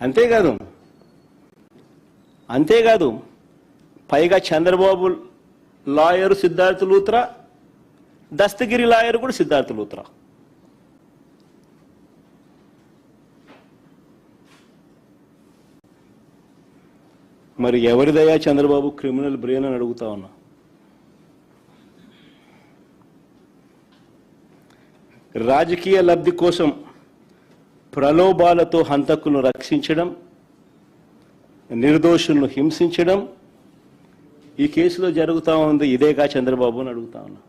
అంతేకాదు అంతేకాదు పైగా చంద్రబాబు లాయరు సిద్ధార్థ లూత్రా, దస్తగిరి లాయరు కూడా సిద్ధార్థ లూత్రా. మరి ఎవరిదయా చంద్రబాబు క్రిమినల్ బ్రెయిన్ అని అడుగుతా ఉన్నా. రాజకీయ లబ్ధి కోసం ప్రలోభాలతో హంతకులను రక్షించడం, నిర్దోషులను హింసించడం ఈ కేసులో జరుగుతూ ఉంది. ఇదేగా చంద్రబాబు అని అడుగుతా ఉన్నా.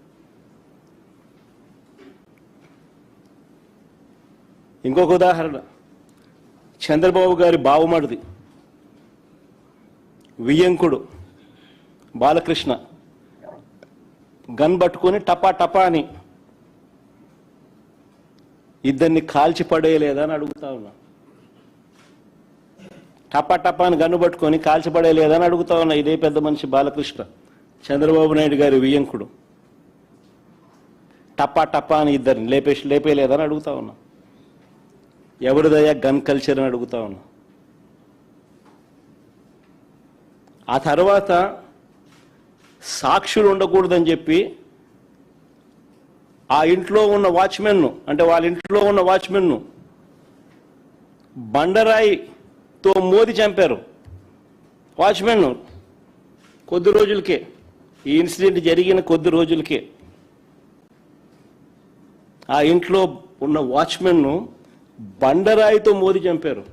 ఇంకొక ఉదాహరణ, చంద్రబాబు గారి బావమడిది వియ్యంకుడు బాలకృష్ణ గన్ పట్టుకొని టపా టపా అని ఇద్దరిని కాల్చి పడేయలేదా అని అడుగుతా ఉన్నా. టపా టపా అని గన్ను పట్టుకొని కాల్చి పడేయలేదా అని అడుగుతా ఉన్నా. ఇదే పెద్ద మనిషి బాలకృష్ణ, చంద్రబాబు నాయుడు గారి వియ్యంకుడు, టపా టపా అని ఇద్దరిని లేపేయలేదని అడుగుతా ఉన్నా. ఎవరిదయ్యా గన్ కల్చర్ అని అడుగుతా ఉన్నా. ఆ తర్వాత సాక్షులు ఉండకూడదని చెప్పి ఆ ఇంట్లో ఉన్న వాచ్మెన్ను, అంటే వాళ్ళ ఇంట్లో ఉన్న వాచ్మెన్ను బండరాయితో మోది చంపారు. వాచ్మెన్ను కొద్ది రోజులకే, ఈ ఇన్సిడెంట్ జరిగిన కొద్ది రోజులకే ఆ ఇంట్లో ఉన్న వాచ్మెన్ను బండరాయితో మోది చంపారు.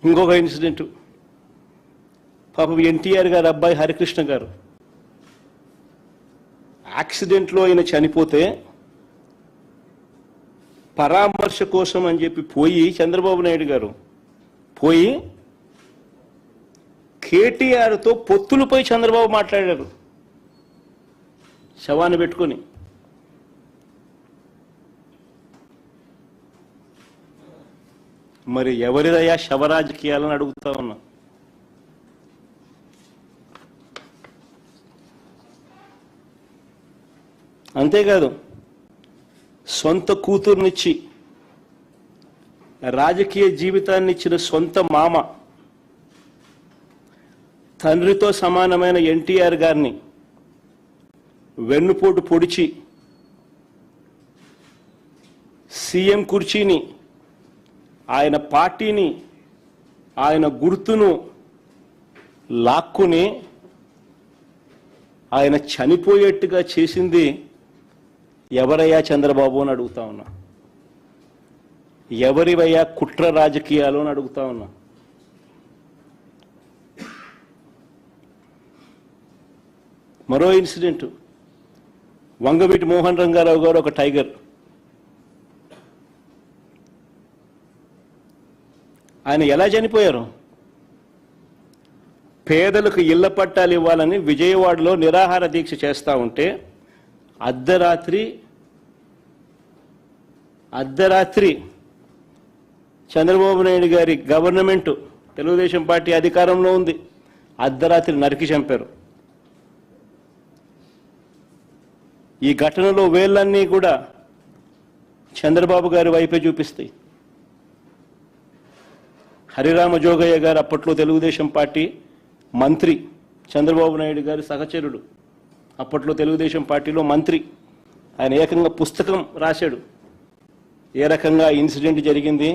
ఇంకొక ఇన్సిడెంట్, పాపం ఎన్టీఆర్ గారు అబ్బాయి హరికృష్ణ గారు యాక్సిడెంట్లో ఆయన చనిపోతే పరామర్శ కోసం అని చెప్పి పోయి చంద్రబాబు నాయుడు గారు పోయి కేటీఆర్తో పొత్తులపై చంద్రబాబు మాట్లాడారు శవాన్ని పెట్టుకొని. మరి ఎవరిదయ్యా శవరాజకీయాలని అడుగుతా ఉన్నా. అంతేకాదు సొంత కూతుర్నిచ్చి రాజకీయ జీవితాన్ని ఇచ్చిన సొంత మామ, తండ్రితో సమానమైన ఎన్టీఆర్ గారిని వెన్నుపోటు పొడిచి సీఎం కుర్చీని, ఆయన పార్టీని, ఆయన గుర్తును లాక్కుని ఆయన చనిపోయేట్టుగా చేసింది ఎవరయ్యా చంద్రబాబు అని అడుగుతా ఉన్నా. ఎవరివయ్యా కుట్ర రాజకీయాలు అని అడుగుతా ఉన్నా. మరో ఇన్సిడెంట్, వంగవీటి మోహన్ రంగారావు గారు ఒక టైగర్. ఆయన ఎలా చనిపోయారు? పేదలకు ఇళ్ల పట్టాలు ఇవ్వాలని విజయవాడలో నిరాహార దీక్ష చేస్తూ ఉంటే అర్ధరాత్రి చంద్రబాబు నాయుడు గారి గవర్నమెంట్, తెలుగుదేశం పార్టీ అధికారంలో ఉంది, అర్ధరాత్రి నరికి చంపారు. ఈ ఘటనలో వేళ్ళన్నీ కూడా చంద్రబాబు గారి వైపే చూపిస్తాయి. హరిరామ జోగయ్య గారు అప్పట్లో తెలుగుదేశం పార్టీ మంత్రి, చంద్రబాబు నాయుడు గారి సహచరుడు, అప్పట్లో తెలుగుదేశం పార్టీలో మంత్రి. ఆయన ఏకంగా పుస్తకం రాశాడు ఏ రకంగా ఇన్సిడెంట్ జరిగింది,